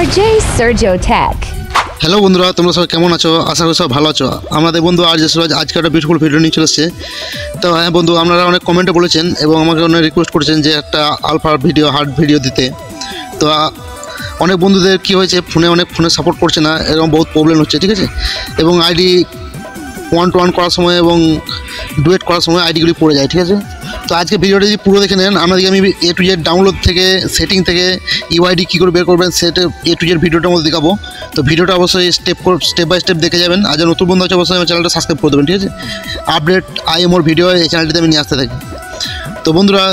RJ Sergio Tech. Hello বন্ধুরা, তোমরা সবাই কেমন আছো? আশা করি সব ভালো আছো। আমাদের বন্ধু RJ সুরাজ আজকে একটা বিউটিফুল ভিডিও নিয়ে চলে এসেছে। তো হ্যাঁ বন্ধু, আপনারা অনেক কমেন্টে বলেছেন এবং আমাকে অনেক রিকোয়েস্ট করেছেন যে একটা আলফা ভিডিও হার্ড ভিডিও দিতে। তো অনেক বন্ধুদের কী হয়েছে, ফোনে সাপোর্ট করছে না, এরকম বহুত প্রবলেম হচ্ছে, ঠিক আছে। এবং আইডি 1-to-1 করার সময় এবং ডুয়েট করার সময় আইডিগুলি পড়ে যায়, ঠিক আছে। তো আজকে ভিডিওটা যদি পুরো দেখে নেন, আপনাদেরকে আমি A to Z ডাউনলোড থেকে সেটিং থেকে ইউআইডি কী করে বের করবেন সেটা A to Z ভিডিওটার মধ্যে দেখাবো। তো ভিডিওটা অবশ্যই স্টেপ বাই স্টেপ দেখে যাবেন। আর নতুন বন্ধু আছে অবশ্যই আমার চ্যানেলটা সাবস্ক্রাইব করে দেবেন, ঠিক আছে। আপডেট IMOর ভিডিও এই চ্যানেলটিতে আমি নিয়ে আসতে থাকি। তো বন্ধুরা,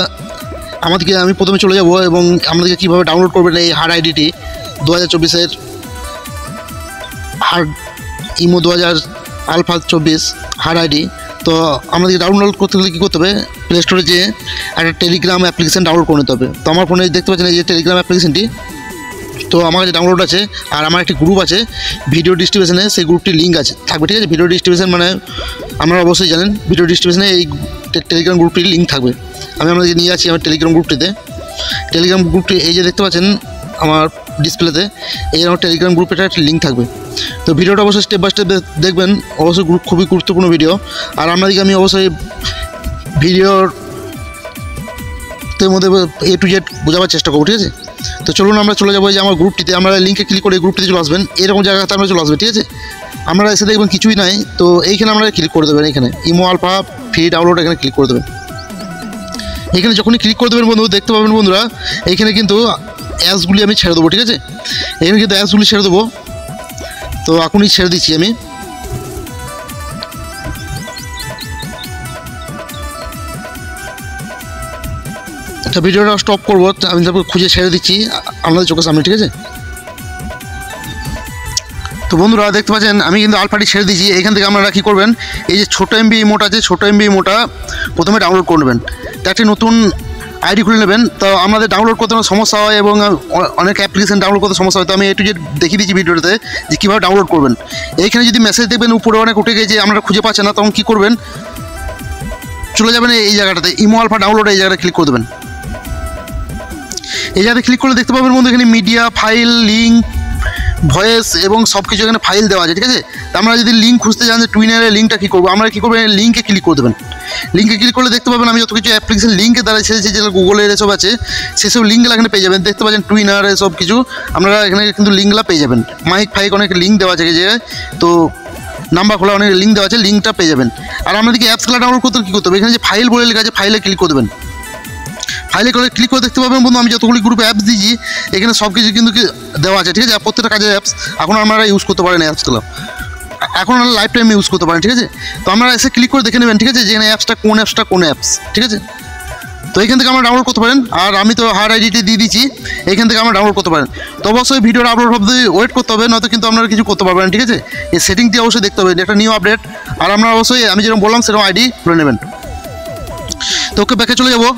আমি প্রথমে চলে যাব এবং আমাদেরকে কীভাবে ডাউনলোড করবেন এই হার্ড আইডিটি 2024-এর হার্ড ইমো 2000 আলফা 24 হার্ড আইডি। তো আমাদেরকে ডাউনলোড করতে হলে কী করতে হবে, প্লে স্টোরে যেয়ে একটা টেলিগ্রাম অ্যাপ্লিকেশান ডাউনলোড করে নিতে হবে। তো আমার ফোনে দেখতে পাচ্ছেন এই যে টেলিগ্রাম অ্যাপ্লিকেশানটি, তো আমার কাছে ডাউনলোড আছে। আর আমার একটি গ্রুপ আছে ভিডিও ডিস্ট্রিবিউশনে, সেই গ্রুপটির লিঙ্ক আছে থাকবে, ঠিক আছে। ভিডিও ডিস্ট্রিবিউশন মানে আপনারা অবশ্যই জানেন, ভিডিও ডিস্ট্রিবিউশনে এই টেলিগ্রাম গ্রুপটির লিঙ্ক থাকবে। আমি আপনাদেরকে নিয়ে আছি আমার টেলিগ্রাম গ্রুপটিতে। টেলিগ্রাম গ্রুপটি এই যে দেখতে পাচ্ছেন আমার ডিসপ্লেতে, এই আমার টেলিগ্রাম গ্রুপের একটা লিঙ্ক থাকবে। তো ভিডিওটা অবশ্যই স্টেপ বাই স্টেপ দেখবেন, অবশ্যই খুবই গুরুত্বপূর্ণ ভিডিও। আর আপনাদেরকে আমি অবশ্যই ভিডিওর মধ্যে A to Z বোঝাবার চেষ্টা করবো, ঠিক আছে। তো চলুন আমরা চলে যাবো এই যে আমার গ্রুপটিতে। আমরা লিঙ্কে ক্লিক করে এই গ্রুপটিতে চলে আসবেন, এরকম জায়গাতে আমরা চলে আসবেন, ঠিক আছে। আমরা এসে দেখবেন কিছুই নাই, তো এইখানে আপনারা ক্লিক করে দেবেন। এখানে ইমো আলফা ফ্রি ডাউনলোড এখানে ক্লিক করে দেবেন। এখানে যখনই ক্লিক করে দেবেন বন্ধু, দেখতে পাবেন বন্ধুরা এইখানে কিন্তু অ্যাপসগুলি আমি ছেড়ে দেবো, ঠিক আছে। এখানে কিন্তু অ্যাপসগুলি ছেড়ে দেবো। তো এখনই ছেড়ে দিচ্ছি আমি। তো ভিডিওটা স্টপ করবো, আমি তারপর খুঁজে ছেড়ে দিচ্ছি আপনাদের চোখের সামনে, ঠিক আছে। তো বন্ধুরা দেখতে পাচ্ছেন আমি কিন্তু আলফাটি ছেড়ে দিয়েছি। এখান থেকে আপনারা কী করবেন, এই যে ছোটো MB ইমোটা আছে, ছোটো MB ইমোটা প্রথমে ডাউনলোড করে নেবেন। তো একটি নতুন আইডি খুলে নেবেন। তো আমাদের ডাউনলোড করতে অনেক সমস্যা হয় এবং অনেক অ্যাপ্লিকেশান ডাউনলোড করতে সমস্যা হয়। তো আমি A to Z দেখিয়ে দিচ্ছি ভিডিওতে যে কীভাবে ডাউনলোড করবেন। এইখানে যদি মেসেজ দেখবেন উপরে অনেক উঠে গিয়ে যে আপনারা খুঁজে পাচ্ছেন না, তখন কী করবেন, চলে যাবেন এই জায়গাটাতে ইমো আলফা ডাউনলোড, এই জায়গাটা ক্লিক করে দেবেন। এই জায়গাতে ক্লিক করলে দেখতে পাবেন বন্ধু এখানে মিডিয়া, ফাইল, লিঙ্ক, ভয়েস এবং সব কিছু এখানে ফাইল দেওয়া আছে, ঠিক আছে। তো আমরা যদি লিঙ্ক খুঁজতে চান যে টুইনারের লিঙ্কটা কী করবো, আমরা কী করবেন, লিঙ্কে ক্লিক করে দেবেন। লিঙ্কে ক্লিক করলে দেখতে পাবেন আমি যত কিছু অ্যাপ্লিকেশন লিঙ্কে দ্বারা এসেছে, যেগুলো গুগলের এসব আছে সেসব লিঙ্কগুলো এখানে পেয়ে যাবেন। দেখতে পাচ্ছেন টুইনার এসব কিছু আপনারা এখানে কিন্তু লিঙ্কগুলো পেয়ে যাবেন। মাইক ফাইক অনেক লিঙ্ক দেওয়া আছে এই জায়গায়, তো নাম্বার খোলা অনেক লিঙ্ক দেওয়া আছে, লিঙ্কটা পেয়ে যাবেন। আর আপনাদেরকে অ্যাপসগুলো ডাউনলোড করতে কী করতে হবে, এখানে যে ফাইল বলে লেখা আছে ফাইলে ক্লিক করে দেবেন। ফাইলে করে ক্লিক করে দেখতে পাবেন বন্ধু আমি যতগুলি গ্রুপে অ্যাপস দিয়েছি এখানে সব কিছু কিন্তু দেওয়া আছে, ঠিক আছে। প্রত্যেকটা কাজের অ্যাপস এখন আপনারা ইউজ করতে পারেন, অ্যাপসগুলো এখন আপনারা লাইফ টাইম ইউজ করতে পারেন, ঠিক আছে। তো আপনারা এসে ক্লিক করে দেখে নেবেন, ঠিক আছে, যে এখানে কোন অ্যাপস, ঠিক আছে। তো এখান থেকে আমরা ডাউনলোড করতে পারেন। আর আমি তো হার্ড আইডিটি দিয়ে দিচ্ছি, এখান থেকে আমরা ডাউনলোড করতে পারেন। তো অবশ্যই ভিডিওর আপলোড অবধি ওয়েট করতে হবে, নয়তো কিন্তু আপনারা কিছু করতে পারবেন, ঠিক আছে। এই সেটিংটি অবশ্যই দেখতে হবে, একটা নিউ আপডেট। আর আপনারা অবশ্যই আমি যেরকম বললাম সেরকম আইডি খুলে নেবেন। তো ওকে ব্যাকে চলে যাবো।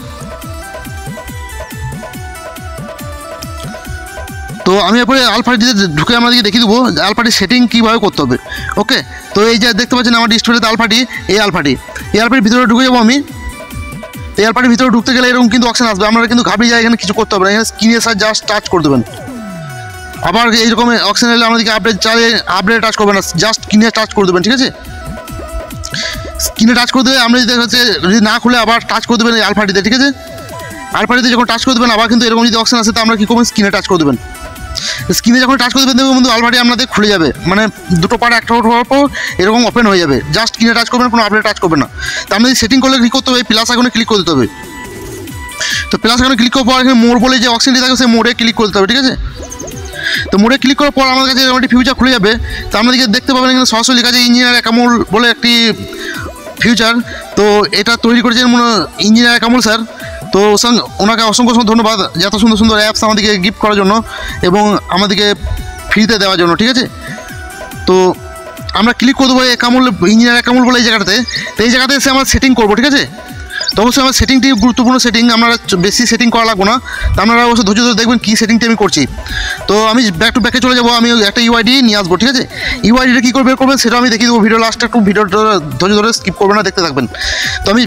তো আমি এরপরে আলফাটিতে ঢুকে আমাদেরকে দেখিয়ে দেবো আলফাটি সেটিং কীভাবে করতে হবে, ওকে। তো এই যে দেখতে পাচ্ছেন আমার ডিসপ্লেতে এই আলফাটির ভিতরে ঢুকে যাবো আমি। এই আলফাটির ভিতরে ঢুকতে গেলে এরকম কিন্তু অপশন আসবে, আপনারা কিন্তু ঘাবড়ে যায়, এখানে কিছু করতে হবে না, এখানে স্ক্রিনের সাথে জাস্ট টাচ করে দেবেন। আবার এইরকম অপশন এলে আমাদেরকে আপডেট টাচ করবেন না, জাস্ট স্ক্রিনে টাচ করে দেবেন, ঠিক আছে। স্ক্রিনে টাচ করে দেবে, আমরা যদি না খুলে আবার টাচ করে দেবেন এই আলফাটিতে, ঠিক আছে। আলফাটিতে যখন টাচ করে দেবেন আবার কিন্তু এরকম যদি অপশন আসে তো আমরা কী করবেন, স্ক্রিনে টাচ করে দেবেন। স্ক্রিনে যখন টাচ করে দেবেন দেখবেন বন্ধু আলফাটি আপনাদের খুলে যাবে, মানে দুটো পার্ট একটা হওয়ার পর এরকম ওপেন হয়ে যাবে। জাস্ট স্ক্রিনে টাচ করবেন, কোনো আপডেট টাচ করবেন না। তো আপনাদের সেটিং করলে কী করতে হবে, প্লাস আইকনে ক্লিক করে দিতে হবে। তো প্লাস আইকনে ক্লিক করার পর এখানে মোড বলে যে অপশনটি থাকে সেই মোডে ক্লিক করতে হবে, ঠিক আছে। তো মোডে ক্লিক করার পর আমাদের কাছে একটি ফিউচার খুলে যাবে। তো আপনাদেরকে দেখতে পাবেন এখানে সরাসরি লেখা আছে ইঞ্জিনিয়ার একামুল বলে একটি ফিউচার। তো এটা তৈরি করেছেন ইঞ্জিনিয়ার একামুল স্যার। তো ওনাকে অসংখ্য ধন্যবাদ এত সুন্দর সুন্দর অ্যাপস আমাদেরকে গিফট করার জন্য এবং আমাদেরকে ফ্রিতে দেওয়ার জন্য, ঠিক আছে। তো আমরা ক্লিক করে দেবো ইঞ্জিনিয়ার একামুল বলে এই জায়গাটাতে। তো এই জায়গাতে এসে আমরা সেটিং করবো, ঠিক আছে। তো অবশ্যই আমার সেটিংটি গুরুত্বপূর্ণ সেটিং, আপনারা বেশি সেটিং করা লাগবে না। তো আপনারা অবশ্যই ধৈর্য ধরে দেখবেন কী সেটিংটি আমি করছি। তো আমি ব্যাকে চলে যাবো, আমি একটা ইউআইডি নিয়ে আসবো, ঠিক আছে। ইউআইডিটা কী করে বের করবেন সেটা আমি দেখিয়ে দেবো ভিডিও লাস্টে, একটু ভিডিও ধৈর্য ধরে স্কিপ করবেন না, দেখতে থাকবেন। তো আমি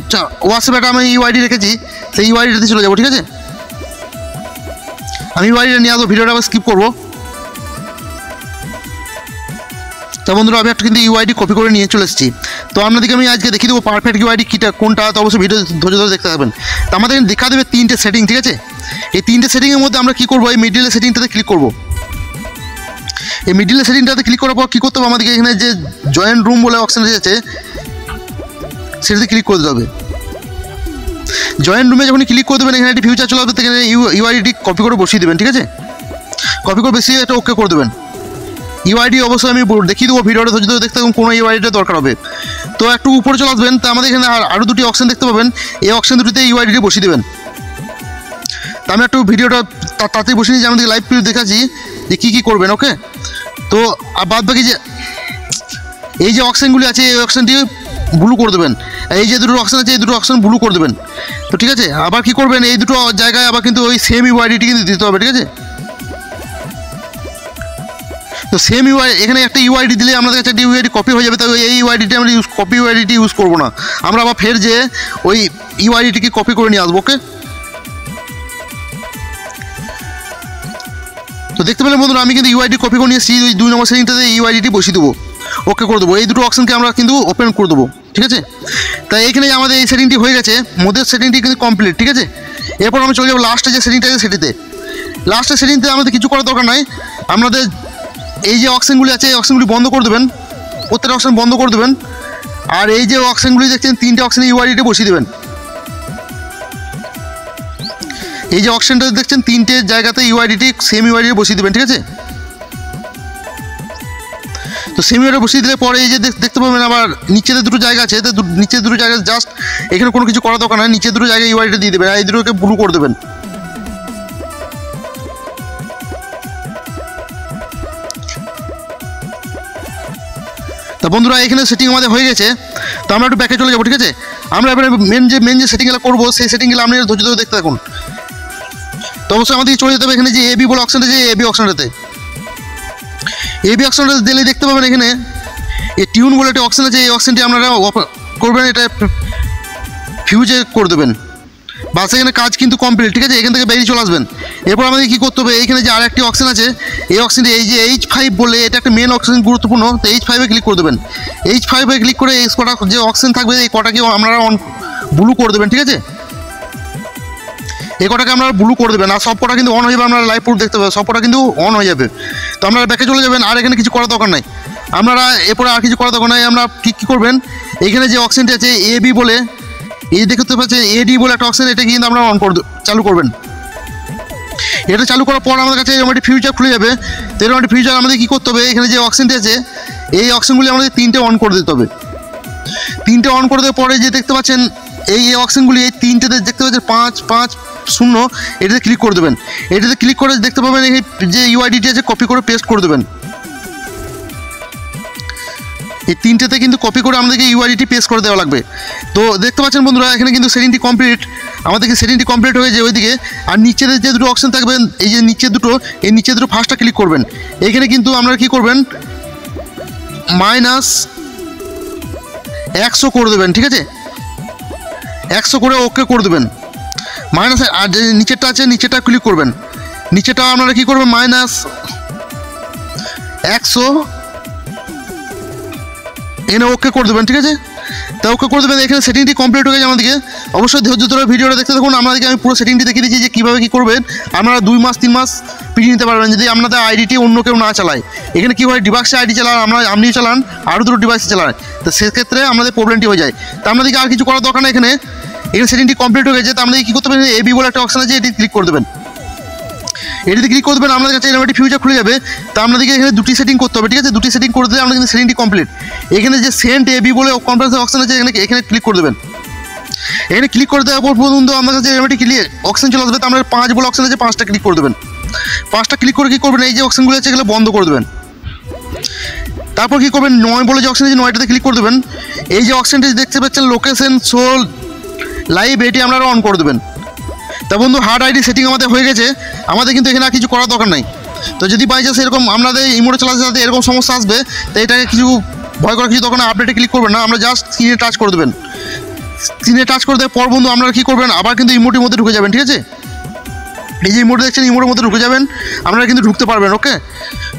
হোয়াটসঅ্যাপে আমি ইউআইডি রেখেছি, সেই ইউআইডিতে চলে যাবো, ঠিক আছে। আমি ইউআইডিটা নিয়ে আসবো, ভিডিওটা আবার স্কিপ করবো। তো বন্ধুরা আমি একটা কিন্তু ইউআইডি কপি করে নিয়ে চলে এসেছি। তো আপনাদেরকে আমি আজকে দেখিয়ে দেবো পারফেক্ট ইউআইডি কীটা কোনটা, তো অবশ্যই ভিডিও ধৈর্য ধরে দেখতে থাকবেন। তো আমাদের দেখা দেবে 3টে সেটিং, ঠিক আছে? এই 3টে সেটিংয়ের মধ্যে আমরা কী করবো, এই মিডিলের সেটিংটাতে ক্লিক করবো। এই মিডিলের সেটিংটাতে ক্লিক করার পর কী করতে হবে, আমাদেরকে এখানে যে জয়েন্ট রুম বলে অপশান আছে সেটাতে ক্লিক করে দিতে হবে। জয়েন্ট রুমে যখন ক্লিক করে দেবেন এখানে একটি ফিউচার চলে আসবে, এখানে ইউআইডি কপি করে বসিয়ে দেবেন, ঠিক আছে? কপি করে বসিয়ে এটা ওকে করে দেবেন। ইউআইডি অবশ্যই আমি দেখিয়ে দেবো, ভিডিওটা ধৈর্য ধরে দেখতে থাকুন কোনো ইউআইডিটা দরকার হবে। তো একটু উপরে চলে আসবেন, তো আমাদের এখানে আরও দুটি অপশান দেখতে পাবেন, এই অপশান দুটিতে ইউআইডিটি বসিয়ে দেবেন। তো আমি একটু ভিডিওটা তাড়াতাড়ি বসিয়ে নিয়ে আমাদের লাইভ ভিডিও দেখাচ্ছি যে কী কী করবেন, ওকে? তো বাদ বাকি যে এই যে অপশানগুলি আছে এই অপশানটি ব্লু করে দেবেন, এই যে দুটো অপশান আছে এই দুটো অপশান ব্লু করে দেবেন। তো ঠিক আছে, আবার কী করবেন, এই দুটো জায়গায় আবার কিন্তু ওই সেম ইউআইডিটি কিন্তু দিতে হবে, ঠিক আছে? তো সেম ইউআই এখানে একটা ইউআইডি দিলে আমাদের কাছে একটা ইউআইডি কপি হয়ে যাবে। তো এই ইউআইডিটি আমরা কপি ইউআইডিটি ইউজ করবো না, আমরা আবার ফের যে ওই ইউআইডিটিকে কপি করে নিয়ে আসবো, ওকে? তো দেখতে পেলেন বন্ধুরা আমি কিন্তু ইউআইডি কপি করে নিয়ে এসেছি, ওই 2 নম্বর সেটিংটাতে ইউআইডিটি বসিয়ে দেবো, ওকে করে দেবো। এই দুটো অপশানকে আমরা কিন্তু ওপেন করে দেবো, ঠিক আছে? তাই এখানে আমাদের এই সেটিংটি হয়ে গেছে, মধ্যের সেটিংটি কিন্তু কমপ্লিট, ঠিক আছে? এরপর আমরা চলে যাবো লাস্টে যে সেটিংটা আছে সেটিতে। লাস্টের সেটিংতে আমাদের কিছু করার দরকার নাই, আমাদের এই যে অপশানগুলি আছে এই অপশানগুলি বন্ধ করে দেবেন, প্রত্যেকটা অপশান বন্ধ করে দেবেন। আর এই যে অপশানগুলি দেখছেন 3টে অপশানে ইউআইডিটা বসিয়ে দেবেন। এই যে অপশানটা দেখছেন 3টে জায়গাতে ইউআইডিটি সেম ইউআইডি বসিয়ে দেবেন, ঠিক আছে? তো সেম ইউআইডি বসিয়ে দিলে পরে এই যে দেখতে পাবেন আবার নিচেতে দুটো জায়গা আছে, তো নিচে দুটো জায়গা জাস্ট এখানে কোনো কিছু করার দরকার নয়, নিচে দুটো জায়গায় ইউআইডিটা দিয়ে দেবেন আর এই দুটোকে ব্লু করে দেবেন। তা বন্ধুরা এখানে সেটিং আমাদের হয়ে গেছে, তো আমরা একটু ব্যাকে চলে যাবো, ঠিক আছে? আমরা এবারে মেন যে সেটিংগুলো করবো সেই সেটিংগুলো আপনি ধৈর্য ধরে দেখতে থাকুন। তো অবশ্যই আমাদেরকে চলে যেতে হবে এখানে যে এবি বলে অপশানটা আছে এবি অপশানটাতে। এবি অপশানটা দিলে দেখতে পাবেন এখানে এই টিউন বলে একটা অপশান আছে, এই অপশানটি আপনারা করবেন, এটা ফিউজে করে দেবেন, বাস এখানে কাজ কিন্তু কমপ্লিট, ঠিক আছে? এখান থেকে বেরিয়ে চলে আসবেন। এরপর আমাদের কী করতে হবে, এইখানে যে আরেকটি অপশান আছে এই অপশানটি এই যে H5 বলে এটা একটা মেন অপশান গুরুত্বপূর্ণ, তো H5-এ ক্লিক করে দেবেন। H5-এ ক্লিক করে এই কটা যে অপশান থাকবে এই কটাকে আপনারা ব্লু করে দেবেন, ঠিক আছে? এই কটাকে আপনারা ব্লু করে দেবেন আর সব কটা কিন্তু অন হয়ে যাবে, আপনারা লাইভ প্রুফ দেখতে পাবেন সব কটা কিন্তু অন হয়ে যাবে। তো আপনারা ব্যাকে চলে যাবেন, আর এখানে কিছু করার দরকার নাই, আপনারা এরপরে আর কিছু করার দরকার নাই। আমরা কী করবেন, এখানে যে অপশানটি আছে এবি বলে এই দেখতে পাচ্ছেন এডি বলে একটা অপশান, এটা কিন্তু আমরা অন করে চালু করবেন। এটা চালু করার পর আমাদের কাছে এরকম একটি ফিউচার খুলে যাবে। তো এরকম একটি ফিউচার আমাদের কী করতে হবে, এখানে যে অপশানটি আছে এই অপশানগুলি আমাদের 3টে অন করে দিতে হবে। 3টে অন করে দেওয়ার পরে যে দেখতে পাচ্ছেন এই অপশানগুলি এই 3টেতে দেখতে পাচ্ছেন 550 এটাতে ক্লিক করে দেবেন। এটাতে ক্লিক করে দেখতে পাবেন এই যে ইউআইডিটি আছে কপি করে পেস্ট করে দেবেন। এই 3টেতে কিন্তু কপি করে আমাদেরকে ইউআইডিটি পেস্ট করে দেওয়া লাগবে। তো দেখতে পাচ্ছেন বন্ধুরা এখানে কিন্তু সেটিংটি কমপ্লিট, আমাদেরকে সেটিংটি কমপ্লিট হয়ে যায় ওইদিকে। আর নিচের যে দুটো অপশান থাকবেন এই যে নিচের দুটো এই নিচের দুটো ফার্স্টটা ক্লিক করবেন। এখানে কিন্তু আপনারা কী করবেন -100 করে দেবেন, ঠিক আছে? 100 করে ওকে করে দেবেন। মাইনাস আর যে নিচেরটা আছে নিচেরটা ক্লিক করবেন, নিচেরটা আপনারা কী করবেন -100 এখানে ওকে করে দেবেন, ঠিক আছে? তা ওকে করে দেবেন। এখানে সেটিংটি কমপ্লিট হয়ে গেছে আমাদেরকে। অবশ্যই ধৈর্য ধরে ভিডিওটা দেখতে থাকুন, আপনাদেরকে আমি পুরো সেটিংটি দেখিয়ে দিচ্ছি যে কীভাবে কী করবেন। আপনারা 2 মাস 3 মাস পিটিয়ে নিতে পারবেন যদি আপনাদের আইডিটি অন্য কেউ না চালায়। এখানে কী হয় ডিভাইসে আইডি চালান আপনিও চালান আরও দুটো ডিভাইসে চালান, তো সেক্ষেত্রে আমাদের প্রবলেমটি হয়ে যায়। তা আপনাদেরকে আর কিছু করার দরকার নেই, এখানে সেটিংটি কমপ্লিট হয়ে গেছে। তো আপনাদের কী করতে পারেন এবি বলে একটা অপশান আছে এটি ক্লিক করে দেবেন। এটিতে ক্লিক করে দেবেন, আপনাদের কাছে এরকম একটি ফিউচার খুলে যাবে। তো আপনাদেরকে এখানে দুটি সেটিং করতে হবে, ঠিক আছে? দুটি সেটিং করে দিলে আপনাদের কিন্তু সেটিংটি কমপ্লিট। এখানে যে সেন্ট এবি বলে কনফারেন্সের অপশান আছে এখানে ক্লিক করে দেবেন। এখানে ক্লিক করে দেওয়ার পর পর্যন্ত আপনার কাছে এরকম একটি ক্লিয়ার অপশান চলে আসবে। তো আপনার 5 বলে অপশান আছে 5টা ক্লিক করে দেবেন। 5টা ক্লিক করে কী করবেন এই যে অপশানগুলো আছে এগুলো বন্ধ করে দেবেন। তারপর কী করবেন 9 বলে যে অপশান আছে 9টাতে ক্লিক করে দেবেন। এই যে অপশানটি দেখতে পাচ্ছেন লোকেশন শো লাইভ এটি আপনারা অন করে দেবেন। তা বন্ধু হার্ড আইডি সেটিং আমাদের হয়ে গেছে, আমাদের কিন্তু এখানে আর কিছু করার দরকার নাই। তো যদি বাই চান্স এরকম আপনাদের ইমোটে চালাতে চালাতে এরকম সমস্যা আসবে তো এটাকে কিছু ভয় করার কিছু দরকার না, আপডেটে ক্লিক করবেন না, আমরা জাস্ট স্ক্রিনে টাচ করে দেবেন। স্ক্রিনে টাচ করে দেওয়ার পর বন্ধু আপনারা কী করবেন আবার কিন্তু ইমোটির মধ্যে ঢুকে যাবেন, ঠিক আছে? এই যে ইমোট দেখছেন, ইমোটের মধ্যে ঢুকে যাবেন, আপনারা কিন্তু ঢুকতে পারবেন। ওকে,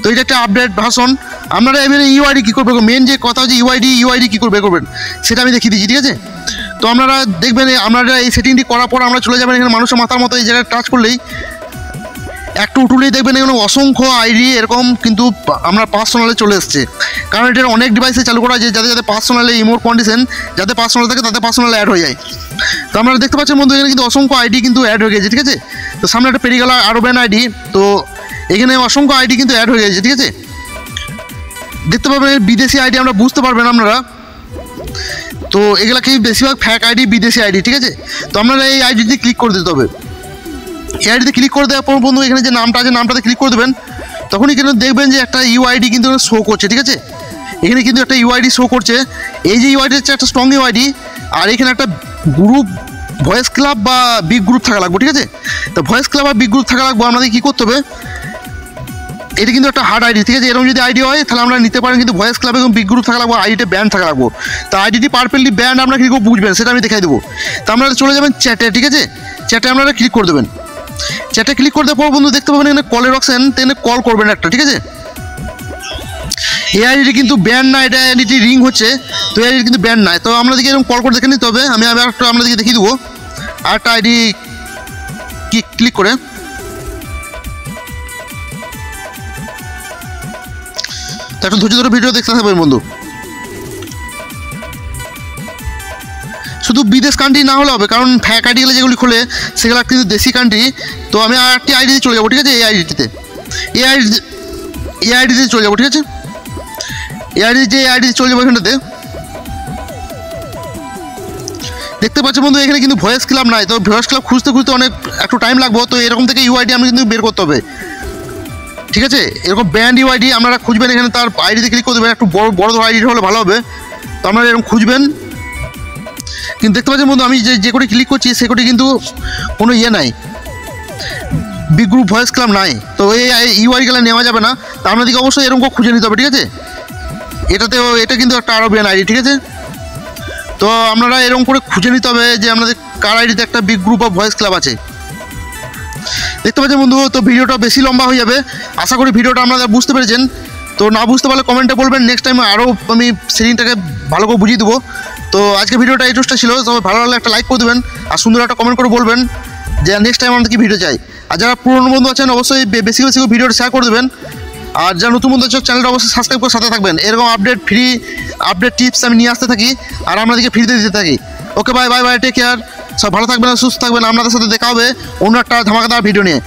তো এটা একটা আপডেট ভার্সন। আপনারা এবারে ইউআইডি কী করবে, মেন যে কথা হচ্ছে ইউআইডি কী করবে করবেন সেটা আমি দেখিয়ে দিচ্ছি, ঠিক আছে। তো আপনারা দেখবেন আপনারা এই সেটিংটি করার পর আমরা চলে যাবেন এখানে মানুষের মাথার মতো এই জায়গায় টাচ করলেই একটু উঠুলেই দেখবেন এখানে অসংখ্য আইডি এরকম কিন্তু আমরা পার্সোনালে চলে এসছে। কারণ এটার অনেক ডিভাইসে চালু করা যায় যাতে পার্সোনালে ইমোট কন্ডিশন যাতে পার্সোনাল থাকে তাতে পার্সোনাল অ্যাড হয়ে যায়। তো আপনারা দেখতে পাচ্ছেন বন্ধু এখানে কিন্তু অসংখ্য আইডি কিন্তু অ্যাড হয়ে গেছে, ঠিক আছে। তো সামনে একটা পেরিগালা আরও ব্যান আইডি, তো এখানে অসংখ্য আইডি কিন্তু অ্যাড হয়ে গেছে, ঠিক আছে। দেখতে পাবেন বিদেশি আইডি আমরা বুঝতে পারবেন আপনারা। তো এগুলা কি বেশিরভাগ ফ্যাক আইডি, বিদেশি আইডি, ঠিক আছে। তো আপনারা এই আইডিতে ক্লিক করে দিতে হবে। এই আইডিতে ক্লিক করে দেওয়ার পর বন্ধু এখানে যে নামটা আছে নামটাতে ক্লিক করে দেবেন, তখনই কিন্তু দেখবেন যে একটা ইউআইডি কিন্তু শো করছে, ঠিক আছে। এখানে কিন্তু একটা ইউআইডি শো করছে। এই যে ইউআইডি হচ্ছে একটা স্ট্রং ইউআইডি, আর এখানে একটা গ্রুপ ভয়েস ক্লাব বা বিগ গ্রুপ থাকা লাগবে, ঠিক আছে। তো ভয়েস ক্লাব বা বিগ গ্রুপ থাকা লাগবে, আপনাদের কী করতে হবে, এটা কিন্তু একটা হার্ড আইডি, ঠিক আছে। এরকম যদি আইডি হয় তাহলে আমরা নিতে পারেন, কিন্তু ভয়েস ক্লাব এবং বিগ গ্রুপ থাকা লাগবে, আইডিতে ব্যান্ড থাকা লাগবে। তো আইডিটি পারফেক্টলি ব্যান্ড আপনারা কী করে বুঝবেন সেটা আমি দেখাই দেবো। তো আপনারা চলে যাবেন চ্যাটে, ঠিক আছে। চ্যাটে আপনারা ক্লিক করে দেবেন। চ্যাটে ক্লিক করে দেওয়ার পর বন্ধু দেখতে পাবেন এখানে কলের অপশন, এখানে কল করবেন একটা, ঠিক আছে। এই আইডিটি কিন্তু ব্যান্ড না, এটা আইডিটি রিং হচ্ছে, তো এই আইডি কিন্তু ব্যান্ড নয়। তো আপনাদেরকে এরকম কল করে দেখে নিতে হবে। আমি আবার একটু আপনাদেরকে দেখিয়ে দেবো আর একটা আইডি ক্লিক করে। তো একটু ধৈর্য ধরে ভিডিও দেখতে থাকবেন বন্ধু। শুধু বিদেশ কান্ট্রি না হলে হবে, কারণ ফ্যাক আইডিগুলো যেগুলি খোলে সেগুলো কিন্তু দেশি কান্ট্রি। তো আমি আর একটি আইডিতে চলে যাবো, ঠিক আছে। এই আইডিতে চলে যাবো, ঠিক আছে। এই আইডিতে চলে যাবো এখানটাতে। দেখতে পাচ্ছি বন্ধু এখানে কিন্তু ভয়েস ক্লাব নাই। তো ভয়েস ক্লাব খুঁজতে খুঁজতে অনেক একটু টাইম লাগবে। তো এরকম থেকে ইউআইডি আমি কিন্তু বের করতে হবে, ঠিক আছে। এরকম ব্যান্ড ইউআইডি আপনারা খুঁজবেন, এখানে তার আইডিতে ক্লিক করে দেবেন। একটু বড় আইডি হলে ভালো হবে। তো আপনারা এরকম খুঁজবেন। কিন্তু দেখতে পাচ্ছেন বন্ধু আমি যে কোটি ক্লিক করছি সে কোটি কিন্তু কোনো নাই, বিগ গ্রুপ ভয়েস ক্লাব নাই। তো এই ইউআইডিগুলো নেওয়া যাবে না। তো আপনাদেরকে অবশ্যই এরকম খুঁজে নিতে হবে, ঠিক আছে। এটা কিন্তু একটা আরবিয়ান আইডি, ঠিক আছে। তো আপনারা এরকম করে খুঁজে নিতে হবে যে আপনাদের কার আইডিতে একটা big group of voice club আছে। দেখতে পাচ্ছেন বন্ধু, তো ভিডিওটা বেশি লম্বা হয়ে যাবে। আশা করি ভিডিওটা আপনারা বুঝতে পেরেছেন। তো না বুঝতে পারলে কমেন্টে বলবেন, নেক্সট টাইম আরও আমি সেটিংটাকে ভালো করে বুঝিয়ে দেবো। তো আজকে ভিডিওটা এই টোস্টটা ছিল। তবে ভালো লাগলে একটা লাইক করে দেবেন আর সুন্দর একটা কমেন্ট করে বলবেন যে নেক্সট টাইম আমাদের কি ভিডিও চাই। আর যারা পুরনো বন্ধু আছেন অবশ্যই বেশি বেশি ভিডিওটা শেয়ার করে দেবেন। আর যারা নতুন বন্ধু আছে চ্যানেলটা অবশ্যই সাবস্ক্রাইব করে সাথে থাকবেন। এরকম ফ্রি আপডেট টিপস আমি নিয়ে আসতে থাকি আর আপনাদেরকে ফ্রিতে দিতে থাকি। Okay bye, take care. সব ভালো থাকবেন, সুস্থ থাকবেন। আপনাদের সাথে দেখা হবে অন্য একটা ধামাকাদার ভিডিও নিয়ে।